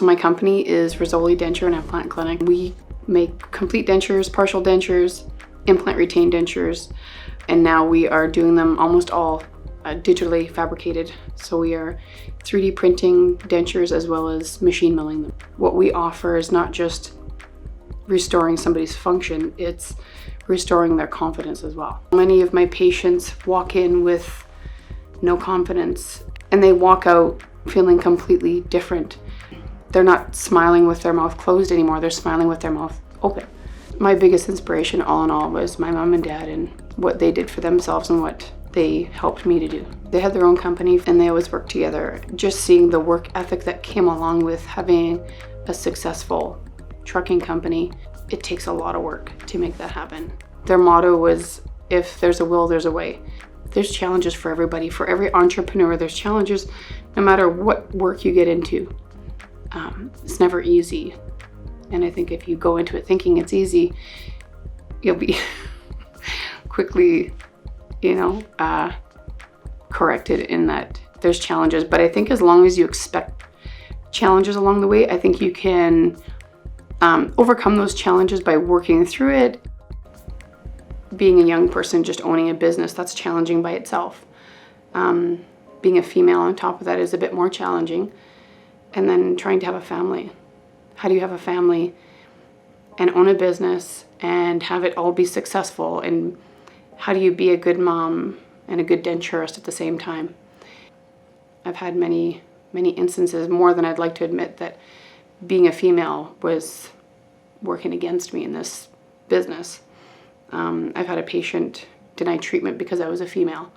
My company is Rizzoli Denture and Implant Clinic. We make complete dentures, partial dentures, implant retained dentures, and now we are doing them almost all digitally fabricated. So we are 3D printing dentures as well as machine milling them. What we offer is not just restoring somebody's function, it's restoring their confidence as well. Many of my patients walk in with no confidence and they walk out feeling completely different. They're not smiling with their mouth closed anymore, they're smiling with their mouth open. My biggest inspiration all in all was my mom and dad and what they did for themselves and what they helped me to do. They had their own company and they always worked together. Just seeing the work ethic that came along with having a successful trucking company, it takes a lot of work to make that happen. Their motto was, if there's a will, there's a way. There's challenges for everybody. For every entrepreneur, there's challenges no matter what work you get into. It's never easy. And I think if you go into it thinking it's easy, you'll be quickly, corrected in that there's challenges. But I think as long as you expect challenges along the way, I think you can overcome those challenges by working through it. Being a young person just owning a business, that's challenging by itself. Being a female on top of that is a bit more challenging. And then trying to have a family. How do you have a family and own a business and have it all be successful? And how do you be a good mom and a good denturist at the same time? I've had many instances, more than I'd like to admit, that being a female was working against me in this business. I've had a patient deny treatment because I was a female.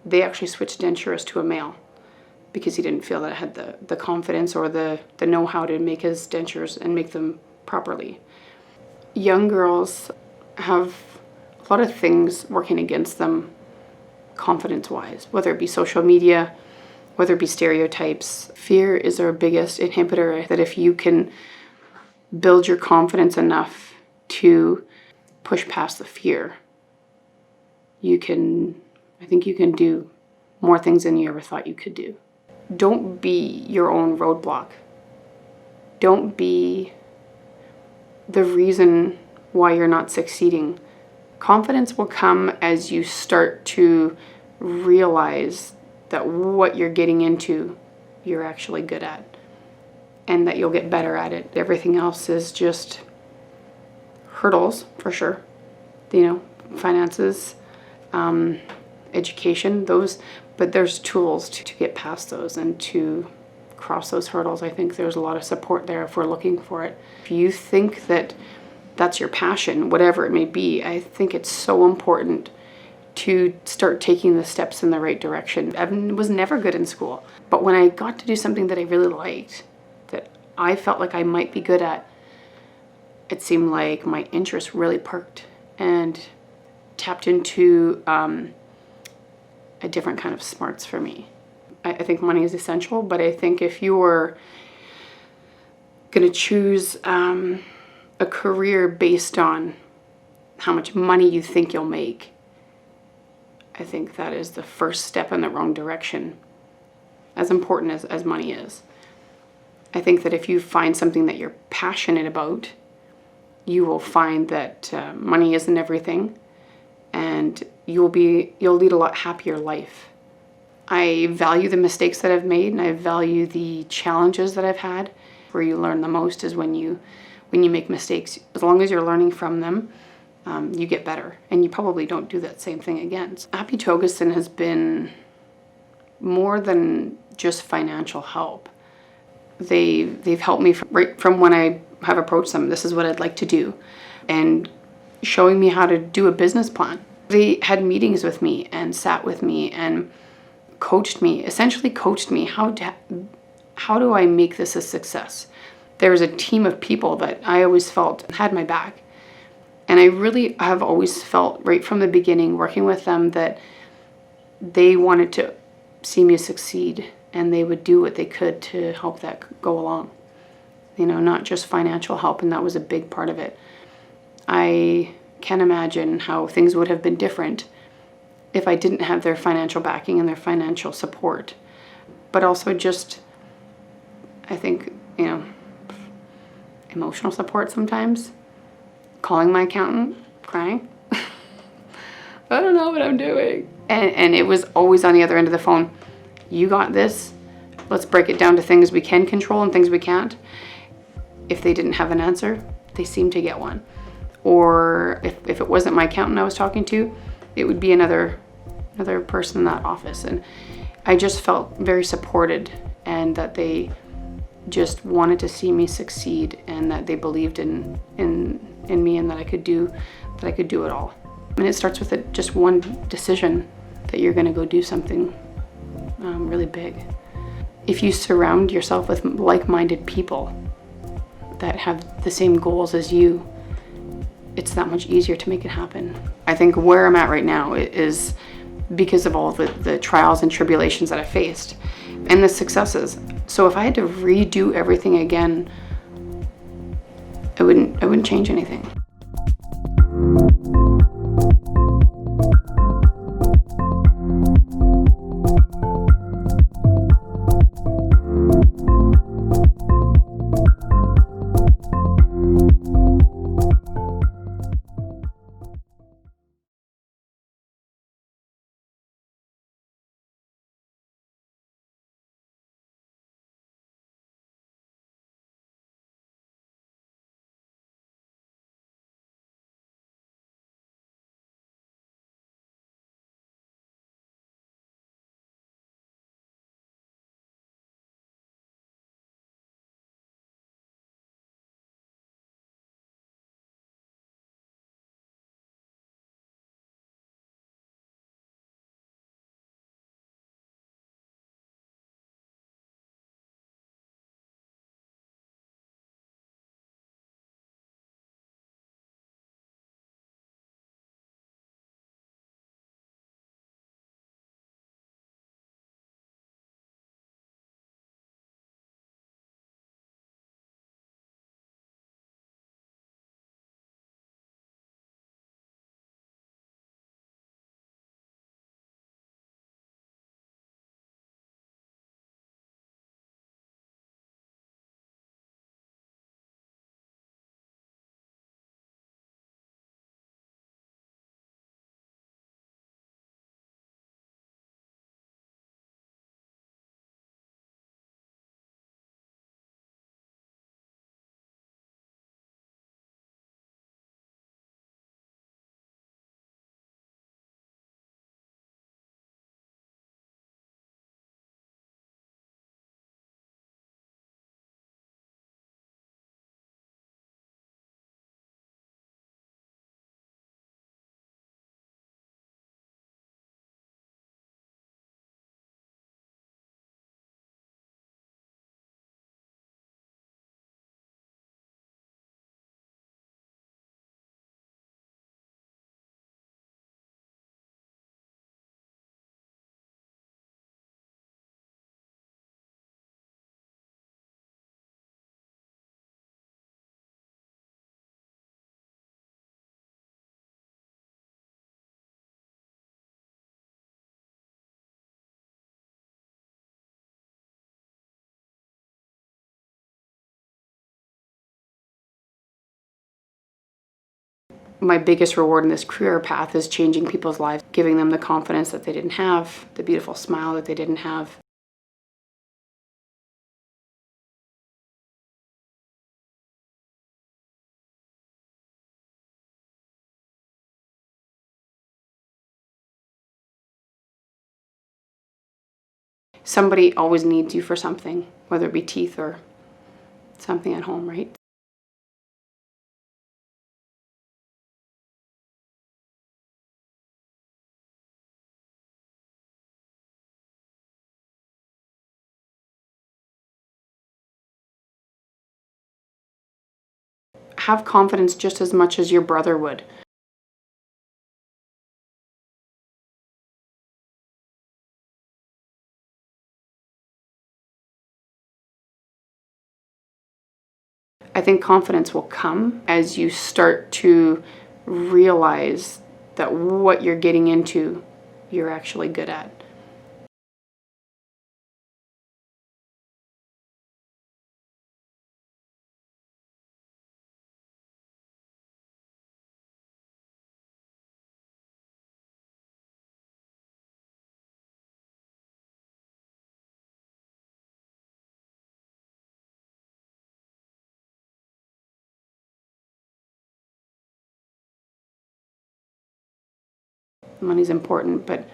They actually switched denturists to a male because he didn't feel that I had the confidence or the know-how to make his dentures and make them properly. Young girls have a lot of things working against them confidence-wise, whether it be social media, whether it be stereotypes. Fear is our biggest inhibitor, that if you can build your confidence enough to push past the fear, I think you can do more things than you ever thought you could do. Don't be your own roadblock. Don't be the reason why you're not succeeding. Confidence will come as you start to realize that what you're getting into, you're actually good at, and that you'll get better at it. Everything else is just hurdles, for sure. Finances, education, but there's tools to get past those and to cross those hurdles. I think there's a lot of support there if we're looking for it. If you think that that's your passion, whatever it may be, I think it's so important to start taking the steps in the right direction. I was never good in school, but when I got to do something that I really liked, that I felt like I might be good at, it seemed like my interest really perked and tapped into a different kind of smarts for me. I think money is essential, but I think if you're going to choose a career based on how much money you think you'll make, I think that is the first step in the wrong direction, as important as money is. I think that if you find something that you're passionate about, you will find that money isn't everything, and you'll lead a lot happier life. I value the mistakes that I've made, and I value the challenges that I've had. Where you learn the most is when you make mistakes. As long as you're learning from them, you get better, and you probably don't do that same thing again. Happy Togason has been more than just financial help. They've helped me right from when I have approached them. This is what I'd like to do, and showing me how to do a business plan. They had meetings with me and sat with me and essentially coached me how do I make this a success. There was a team of people that I always felt had my back. And I really have always felt right from the beginning working with them that they wanted to see me succeed, and they would do what they could to help that go along. Not just financial help, and that was a big part of it. I can't imagine how things would have been different if I didn't have their financial backing and their financial support. But also just, I think you know, emotional support sometimes, calling my accountant, crying. I don't know what I'm doing. And it was always on the other end of the phone. You got this. Let's break it down to things we can control and things we can't. If they didn't have an answer, they seemed to get one. Or if it wasn't my accountant I was talking to, it would be another person in that office. And I just felt very supported, and that they just wanted to see me succeed, and that they believed in me, and that I could do it all. And it starts with just one decision that you're going to go do something really big. If you surround yourself with like-minded people that have the same goals as you, it's that much easier to make it happen. I think where I'm at right now is because of all the trials and tribulations that I faced and the successes. So if I had to redo everything again, I wouldn't change anything. My biggest reward in this career path is changing people's lives, giving them the confidence that they didn't have, the beautiful smile that they didn't have. Somebody always needs you for something, whether it be teeth or something at home, right? Have confidence just as much as your brother would. I think confidence will come as you start to realize that what you're getting into, you're actually good at. Money's important, but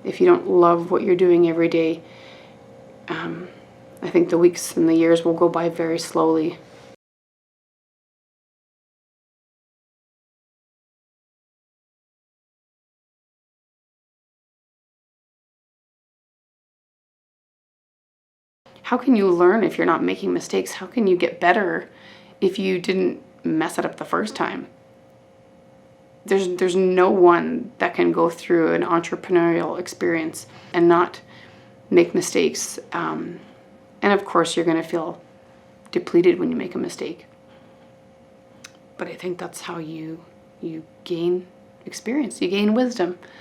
if you don't love what you're doing every day, I think the weeks and the years will go by very slowly. How can you learn if you're not making mistakes? How can you get better if you didn't mess it up the first time? There's no one that can go through an entrepreneurial experience and not make mistakes. And of course, you're going to feel depleted when you make a mistake. But I think that's how you gain experience, you gain wisdom.